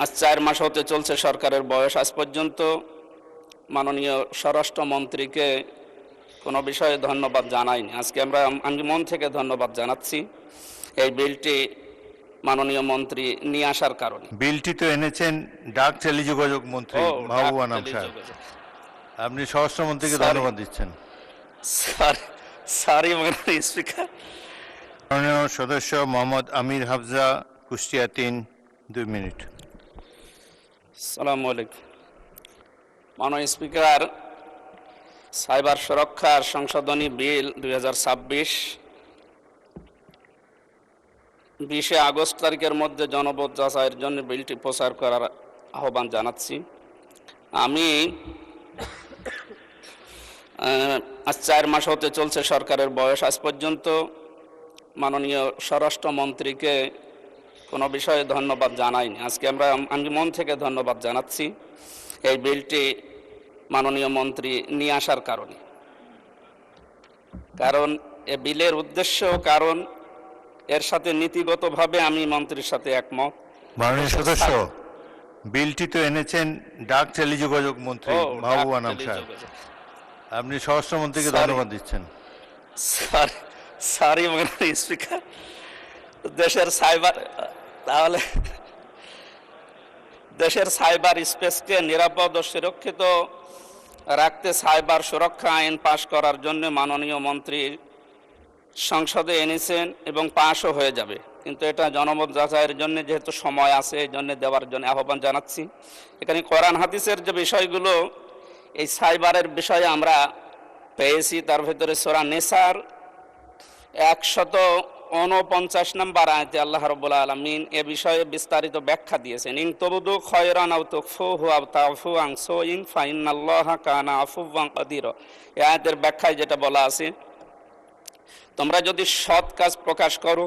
আজ 4 মাস হতে চলছে সরকারের বয়স। আজ পর্যন্ত মাননীয় স্বরাষ্ট্রমন্ত্রীকে কোনো বিষয়ে ধন্যবাদ জানাইনি। আজকে আমি মন থেকে ধন্যবাদ জানাচ্ছি এই বিলটি মাননীয় মন্ত্রী নিয়ে আসার কারণে। বিলটি তো এনেছেন ডাক টেলিযোগাযোগ মন্ত্রী মাহবুব আনাম সাহেব। আপনি স্বরাষ্ট্রমন্ত্রীকে ধন্যবাদ দিচ্ছেন। সরি মাননীয় স্পিকার। মাননীয় সদস্য মোহাম্মদ আমির হাফজা, কুষ্টিয়া 3, 2 মিনিট। আসসালামু আলাইকুম। মাননীয় স্পিকার, সাইবার সুরক্ষার সংশোধনী বিল 2026 20 আগস্ট তারিখের মধ্যে জনমত যাচাইয়ের জন্য বিলটি প্রচার করার আহ্বান জানাচ্ছি। আমি আজ 4 মাস হতে চলছে সরকারের বয়স। আজ পর্যন্ত মাননীয় স্বরাষ্ট্রমন্ত্রীকে কোনো বিষয়ে ধন্যবাদ জানাইনি। আজকে আমি মন থেকে ধন্যবাদ জানাচ্ছি এই বিলটি মাননীয় মন্ত্রী নিয়ে আসার কারণে। কারণ এ বিলের উদ্দেশ্য, কারণ এর সাথে নীতিগতভাবে আমি মন্ত্রীর সাথে একমত। মাননীয় সদস্য, বিলটি তো এনেছেন ডাক টেলিযোগাযোগ মন্ত্রী মাহবুব আনাম সাহেব। আপনি স্বরাষ্ট্রমন্ত্রীকে ধন্যবাদ দিচ্ছেন। সরি মাননীয় স্পিকার। দেশের সাইবার স্পেসকে নিরাপদ ও সুরক্ষিত রাখতে সাইবার সুরক্ষা আইন পাশ করার জন্য মাননীয় মন্ত্রী সংসদে এনেছেন এবং পাশও হয়ে যাবে, কিন্তু এটা জনমত যাচাইয়ের জন্য যেহেতু সময় আছে, এই জন্য দেওয়ার জন্য আহ্বান জানাচ্ছি। এখানে কোরআন হাদিসের যে বিষয়গুলো এই সাইবারের বিষয়ে আমরা পেয়েছি, তার ভিতরে সূরা নিসার 149 নম্বর আয়াতে আল্লাহ রাব্বুল আলামিন এ বিষয়ে বিস্তারিত ব্যাখ্যা দিয়েছেন। ইন তুবদু খায়রান আও তুখফুহু আও তাফু আন সুইন ফাইনাল্লাহা কানা আফুওয়ান কাদিরা। এই আয়াতের ব্যাখ্যায় যেটা বলা আছে, তোমরা যদি সৎ কাজ প্রকাশ করো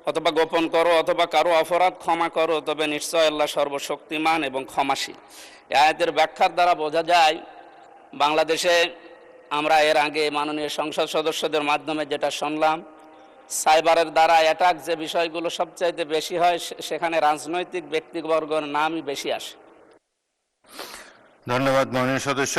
অথবা গোপন করো অথবা কারো অপরাধ ক্ষমা করো, তবে নিশ্চয় আল্লাহ সর্বশক্তিমান এবং ক্ষমাশীল। এই আয়াতের ব্যাখ্যার দ্বারা বোঝা যায়, বাংলাদেশে আমরা এর আগে মাননীয় সংসদ সদস্যদের মাধ্যমে যেটা শুনলাম, সাইবারের দ্বারা অ্যাটাক যে বিষয়গুলো সবচাইতে বেশি হয়, সেখানে রাজনৈতিক ব্যক্তিবর্গের নামই বেশি আসে। ধন্যবাদ মাননীয় সদস্য।